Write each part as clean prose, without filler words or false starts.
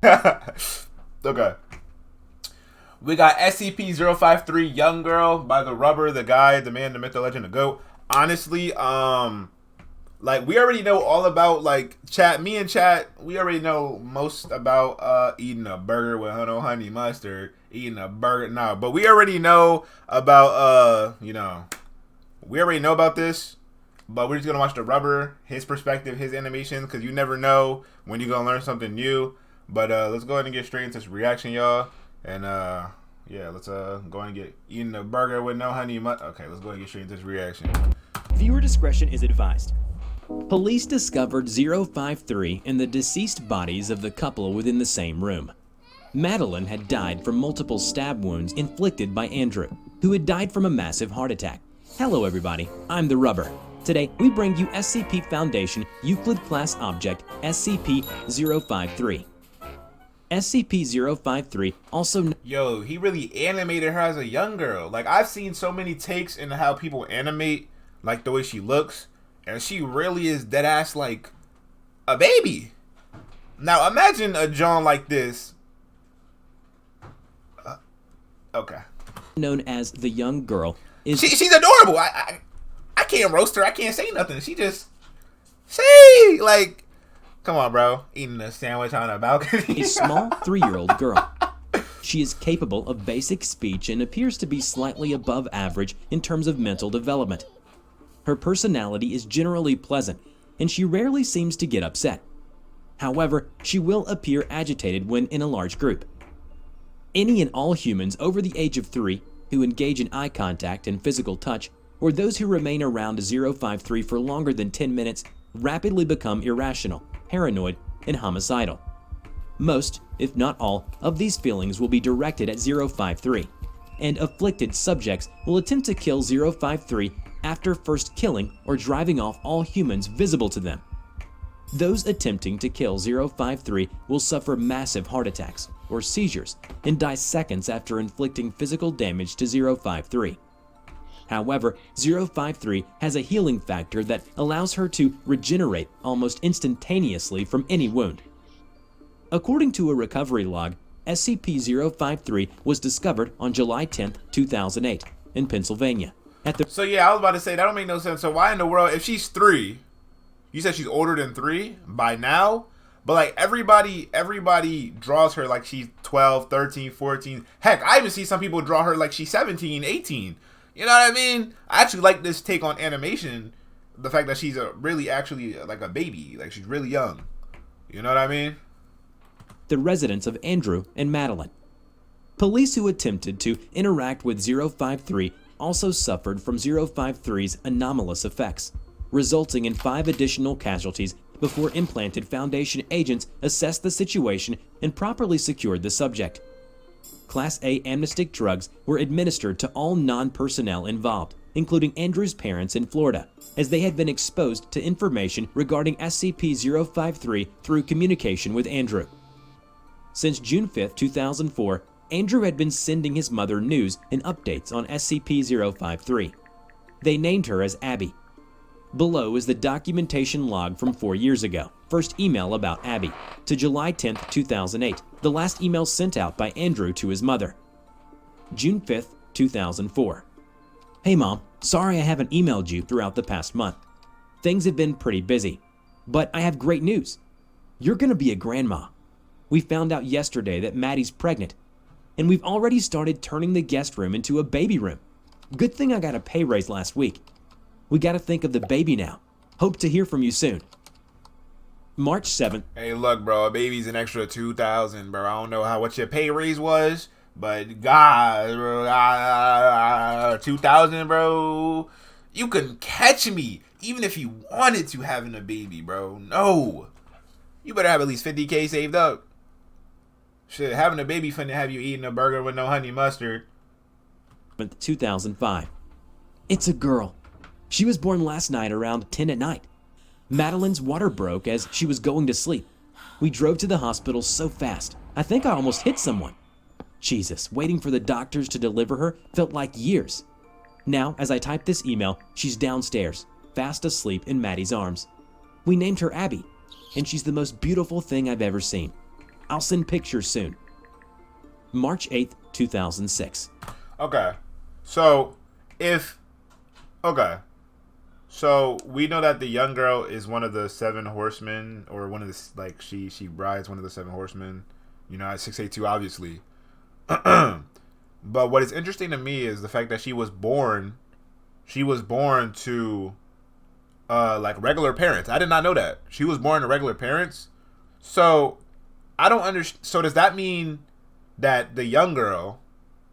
Okay. We got SCP-053 Young Girl by the Rubber, the guy, the man, the myth, the legend, the goat. Honestly, like we already know all about like chat. Me and chat, we already know most about eating a burger with no honey mustard. Eating a burger, no, but we already know about we already know about this. But we're just gonna watch the Rubber, his perspective, his animation, because you never know when you're gonna learn something new. But let's go ahead and get straight into this reaction, y'all. And yeah, let's go ahead and get eating a burger with no honey mustard. Okay, let's go ahead and get straight into this reaction. Viewer discretion is advised. Police discovered 053 in the deceased bodies of the couple within the same room. Madeline had died from multiple stab wounds inflicted by Andrew, who had died from a massive heart attack. Hello everybody, I'm the Rubber. Today, we bring you SCP Foundation Euclid Class Object SCP-053. SCP-053 also... Yo, he really animated her as a young girl. Like, I've seen so many takes in how people animate, like, the way she looks, and she really is deadass like a baby. Now, imagine a John like this. Okay. Known as the young girl is... She's adorable. I can't roast her. I can't say nothing. She like, come on, bro. Eating a sandwich on a balcony. A small 3-year-old girl. She is capable of basic speech and appears to be slightly above average in terms of mental development. Her personality is generally pleasant, and she rarely seems to get upset. However, she will appear agitated when in a large group. Any and all humans over the age of 3 who engage in eye contact and physical touch, or those who remain around 053 for longer than 10 minutes, rapidly become irrational, paranoid, and homicidal. Most, if not all, of these feelings will be directed at 053, and afflicted subjects will attempt to kill 053 after first killing or driving off all humans visible to them. Those attempting to kill 053 will suffer massive heart attacks or seizures and die seconds after inflicting physical damage to 053. However, 053 has a healing factor that allows her to regenerate almost instantaneously from any wound. According to a recovery log, SCP-053 was discovered on July 10, 2008 in Pennsylvania. So yeah, I was about to say, that don't make no sense. So why in the world, if she's 3, you said she's older than 3 by now? But like everybody draws her like she's 12, 13, 14. Heck, I even see some people draw her like she's 17, 18. You know what I mean? I actually like this take on animation. The fact that she's really actually like a baby. Like she's really young. You know what I mean? The residence of Andrew and Madeline. Police who attempted to interact with 053 also suffered from 053's anomalous effects, resulting in 5 additional casualties before implanted Foundation agents assessed the situation and properly secured the subject. Class A amnestic drugs were administered to all non-personnel involved, including Andrew's parents in Florida, as they had been exposed to information regarding SCP-053 through communication with Andrew. Since June 5, 2004, Andrew had been sending his mother news and updates on SCP-053. They named her as Abby. Below is the documentation log from 4 years ago. First email about Abby, to July 10, 2008, the last email sent out by Andrew to his mother. June 5, 2004. Hey Mom, sorry I haven't emailed you throughout the past month. Things have been pretty busy, but I have great news. You're gonna be a grandma. We found out yesterday that Maddie's pregnant, and we've already started turning the guest room into a baby room. Good thing I got a pay raise last week. We gotta think of the baby now. Hope to hear from you soon. March 7th. Hey, look, bro, a baby's an extra $2,000, bro. I don't know what your pay raise was, but God, bro, 2,000, bro. You couldn't catch me, even if you wanted to having a baby, bro. No, you better have at least 50K saved up. Shit, having a baby finna have you eating a burger with no honey mustard. 2005. It's a girl. She was born last night around 10 at night. Madeline's water broke as she was going to sleep. We drove to the hospital so fast, I think I almost hit someone. Jesus, waiting for the doctors to deliver her felt like years. Now, as I type this email, she's downstairs, fast asleep in Maddie's arms. We named her Abby, and she's the most beautiful thing I've ever seen. I'll send pictures soon. March 8th, 2006. Okay. So, So, we know that the young girl is one of the 7 horsemen, or one of the, like, she rides one of the 7 horsemen, you know, at 682, obviously. But what is interesting to me is the fact that she was born to, like, regular parents. I did not know that. She was born to regular parents. So, I don't understand. So, does that mean that the young girl,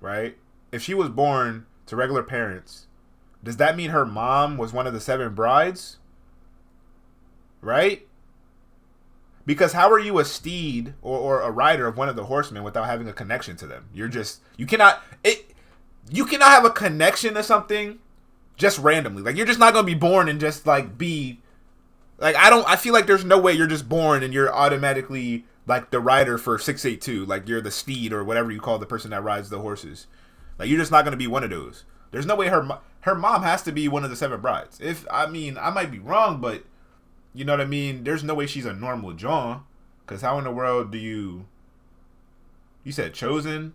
right, if she was born to regular parents, does that mean her mom was one of the 7 brides? Right? Because how are you a steed or a rider of one of the horsemen without having a connection to them? You cannot have a connection to something just randomly. Like, you're just not going to be born and just, like, be, like, I feel like there's no way you're just born and you're automatically, like, the rider for 682. Like, you're the steed or whatever you call the person that rides the horses. Like, you're just not going to be one of those. There's no way her mom has to be one of the 7 brides. I might be wrong, but you know what I mean? There's no way she's a normal John. Because how in the world do you said chosen?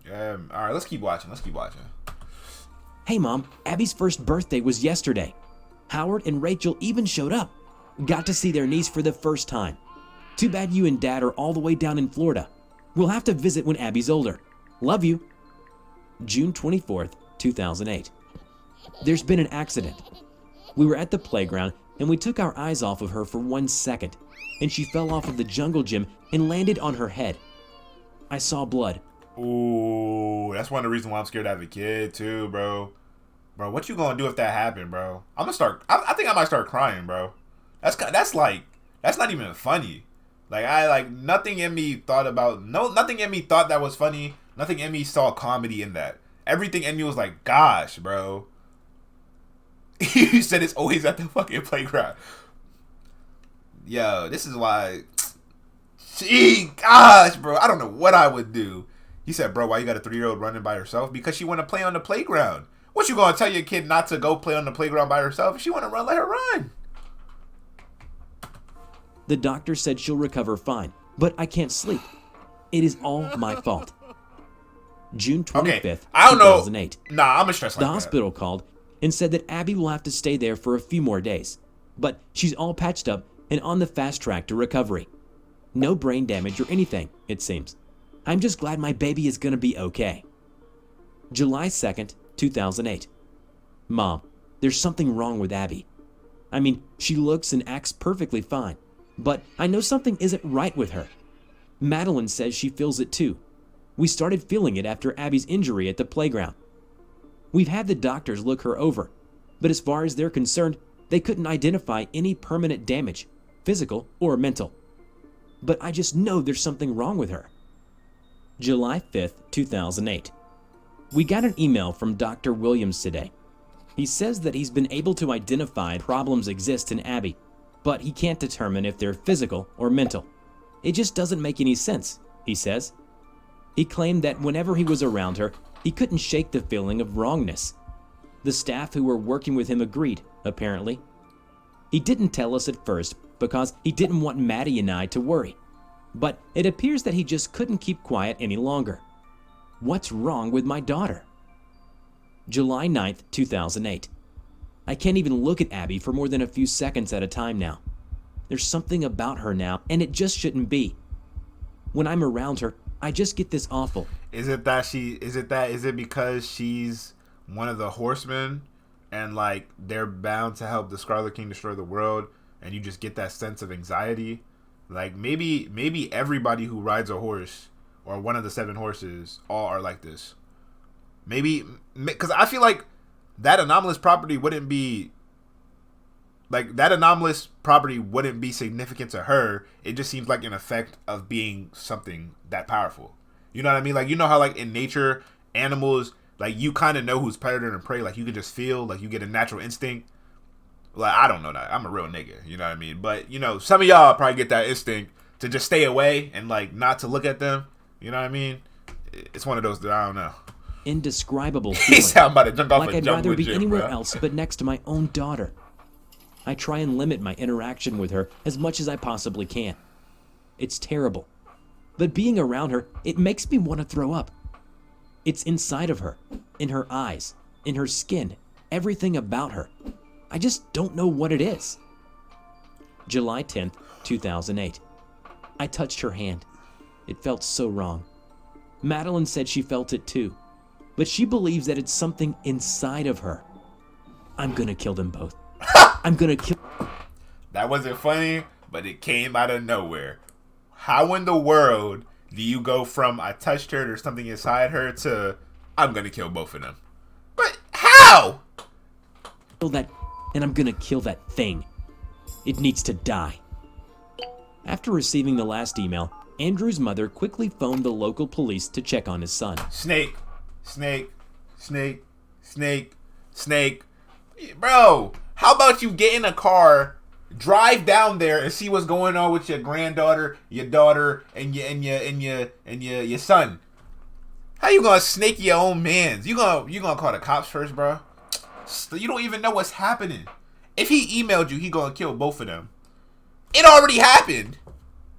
Alright, let's keep watching. Hey Mom, Abby's first birthday was yesterday. Howard and Rachel even showed up. Got to see their niece for the first time. Too bad you and Dad are all the way down in Florida. We'll have to visit when Abby's older. Love you. June 24th, 2008. There's been an accident. We were at the playground and we took our eyes off of her for 1 second, and she fell off of the jungle gym and landed on her head. I saw blood. Ooh, that's one of the reasons why I'm scared to have a kid too, bro. Bro, what you gonna do if that happened, bro? I think I might start crying, bro. That's not even funny. Like, nothing in me thought that was funny. Nothing in me saw comedy in that. Everything in me was like, gosh, bro. You said it's always at the fucking playground. Yo, this is why. Gee, gosh, bro. I don't know what I would do. He said, bro, why you got a 3-year-old running by herself? Because she want to play on the playground. What, you gonna tell your kid not to go play on the playground by herself? If she want to run, let her run. The doctor said she'll recover fine, but I can't sleep. It is all my fault. June 25th, I don't 2008. Know. Nah, I'm a stress like The that. hospital called and said that Abby will have to stay there for a few more days, but she's all patched up and on the fast track to recovery. No brain damage or anything, it seems. I'm just glad my baby is gonna be okay. July 2nd, 2008. Mom, there's something wrong with Abby. I mean, she looks and acts perfectly fine, but I know something isn't right with her. Madeline says she feels it too. We started feeling it after Abby's injury at the playground. We've had the doctors look her over, but as far as they're concerned, they couldn't identify any permanent damage, physical or mental. But I just know there's something wrong with her. July 5th, 2008. We got an email from Dr. Williams today. He says that he's been able to identify problems exist in Abby, but he can't determine if they're physical or mental. It just doesn't make any sense, he says. He claimed that whenever he was around her, he couldn't shake the feeling of wrongness. The staff who were working with him agreed, apparently. He didn't tell us at first because he didn't want Maddie and I to worry, but it appears that he just couldn't keep quiet any longer. What's wrong with my daughter? July 9th, 2008. I can't even look at Abby for more than a few seconds at a time now. There's something about her now, and it just shouldn't be. When I'm around her, I just get this awful. Is it because she's one of the horsemen and like they're bound to help the Scarlet King destroy the world and you just get that sense of anxiety? Like maybe everybody who rides a horse or one of the 7 horses all are like this. Maybe because I feel like that anomalous property wouldn't be significant to her. It just seems like an effect of being something that powerful. You know what I mean? Like, you know how like in nature, animals, like you kind of know who's predator and prey. Like you can just feel, like you get a natural instinct. Like, I don't know that. I'm a real nigga. You know what I mean? But, you know, some of y'all probably get that instinct to just stay away and like not to look at them. You know what I mean? It's one of those that I don't know. Indescribable He feeling. said I'm about to jump off like a I'd jump rather with be you, anywhere bro. else but next to my own daughter. I try and limit my interaction with her as much as I possibly can. It's terrible. But being around her, it makes me want to throw up. It's inside of her, in her eyes, in her skin, everything about her. I just don't know what it is. July 10th, 2008. I touched her hand. It felt so wrong. Madeline said she felt it too, but she believes that it's something inside of her. I'm gonna kill them both. I'm gonna kill... That wasn't funny, but it came out of nowhere. How in the world do you go from I touched her, there's something inside her, to I'm gonna kill both of them? But how? Kill that, and I'm gonna kill that thing. It needs to die. After receiving the last email, Andrew's mother quickly phoned the local police to check on his son. Snake, snake, snake, snake, snake. Bro, how about you get in a car, drive down there, and see what's going on with your granddaughter, your daughter, and your son? How you gonna snake your own mans? You gonna call the cops first, bro? You don't even know what's happening. If he emailed you, he gonna kill both of them. It already happened.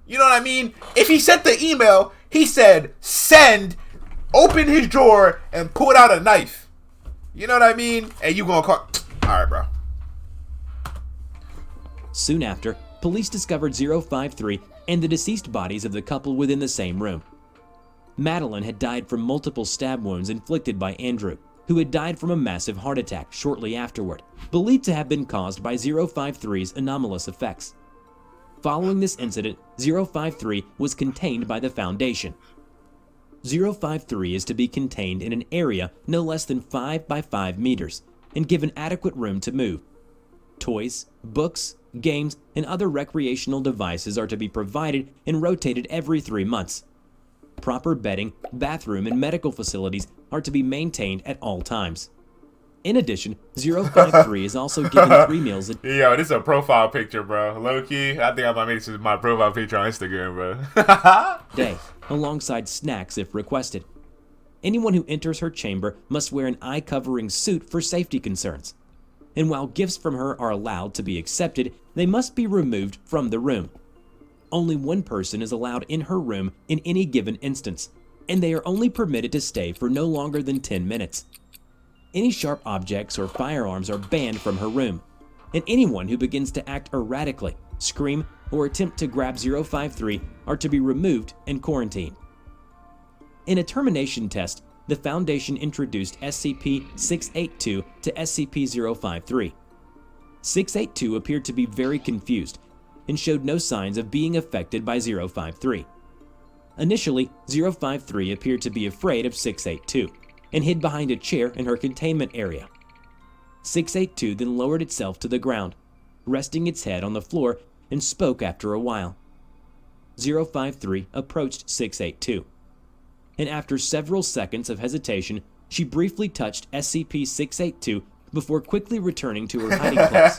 You know what I mean? If he sent the email, he said send, open his drawer, and pull out a knife. You know what I mean? And you gonna call... Alright, bro. Soon after, police discovered 053 and the deceased bodies of the couple within the same room. Madeline had died from multiple stab wounds inflicted by Andrew, who had died from a massive heart attack shortly afterward, believed to have been caused by 053's anomalous effects. Following this incident, 053 was contained by the Foundation. 053 is to be contained in an area no less than 5 by 5 meters and given adequate room to move. Toys, books, games, and other recreational devices are to be provided and rotated every 3 months. Proper bedding, bathroom, and medical facilities are to be maintained at all times. In addition, 053 is also given 3 meals a Yo, this is a profile picture, bro. Low key, I think I might make this my profile picture on Instagram, bro. day, alongside snacks if requested. Anyone who enters her chamber must wear an eye-covering suit for safety concerns. And while gifts from her are allowed to be accepted, they must be removed from the room. Only one person is allowed in her room in any given instance, and they are only permitted to stay for no longer than 10 minutes. Any sharp objects or firearms are banned from her room, and anyone who begins to act erratically, scream, or attempt to grab 053 are to be removed and quarantined. In a termination test, the Foundation introduced SCP-682 to SCP-053. 682 appeared to be very confused and showed no signs of being affected by 053. Initially, 053 appeared to be afraid of 682 and hid behind a chair in her containment area. 682 then lowered itself to the ground, resting its head on the floor, and spoke after a while. 053 approached 682, and after several seconds of hesitation, she briefly touched SCP-682 before quickly returning to her hiding place.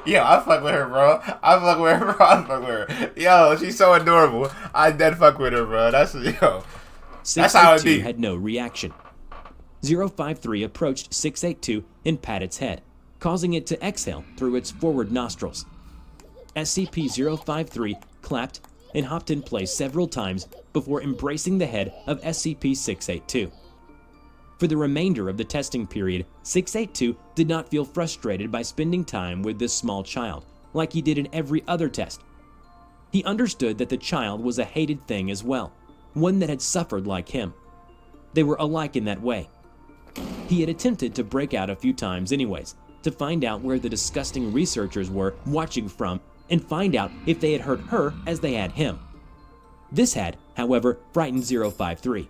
Yo, I fuck with her, bro. I fuck with her. Yo, she's so adorable. I dead fuck with her, bro. That's how it be. Had no reaction. 053 approached 682 and pat its head, causing it to exhale through its forward nostrils. SCP-053 clapped and hopped in place several times before embracing the head of SCP-682. For the remainder of the testing period, 682 did not feel frustrated by spending time with this small child, like he did in every other test. He understood that the child was a hated thing as well, one that had suffered like him. They were alike in that way. He had attempted to break out a few times anyways, to find out where the disgusting researchers were watching from and find out if they had hurt her as they had him. This had, however, frightened 053.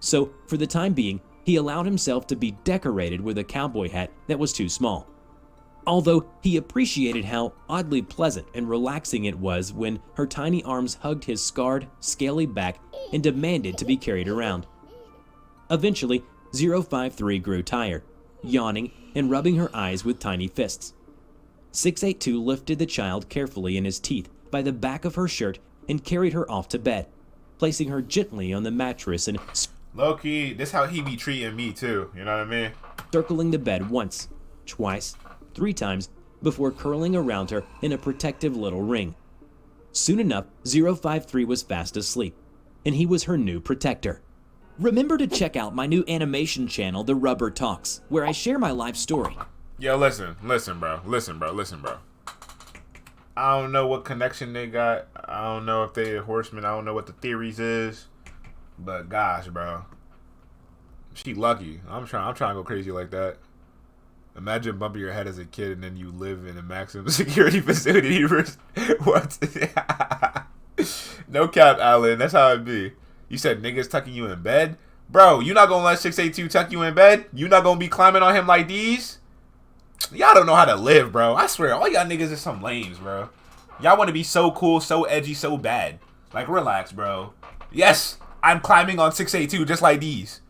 So, for the time being, he allowed himself to be decorated with a cowboy hat that was too small. Although he appreciated how oddly pleasant and relaxing it was when her tiny arms hugged his scarred, scaly back and demanded to be carried around. Eventually, 053 grew tired, yawning and rubbing her eyes with tiny fists. 682 lifted the child carefully in his teeth by the back of her shirt and carried her off to bed, placing her gently on the mattress and low-key, this how he be treating me too, you know what I mean? Circling the bed once, twice, 3 times, before curling around her in a protective little ring. Soon enough, 053 was fast asleep, and he was her new protector. Remember to check out my new animation channel, The Rubber Talks, where I share my life story. Yo, listen, bro. I don't know what connection they got. I don't know if they a horseman. I don't know what the theories is. But gosh, bro. She lucky. I'm trying to go crazy like that. Imagine bumping your head as a kid and then you live in a maximum security facility. What? No cap, Alan. That's how it be. You said niggas tucking you in bed? Bro, you not gonna let 682 tuck you in bed? You not gonna be climbing on him like these? Y'all don't know how to live, bro. I swear, all y'all niggas is some lames, bro. Y'all want to be so cool, so edgy, so bad. Like, relax, bro. Yes, I'm climbing on 682 just like these.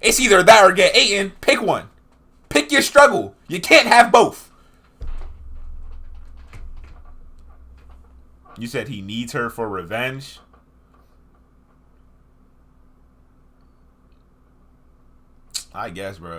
It's either that or get eaten. Pick one. Pick your struggle. You can't have both. You said he needs her for revenge? I guess, bro.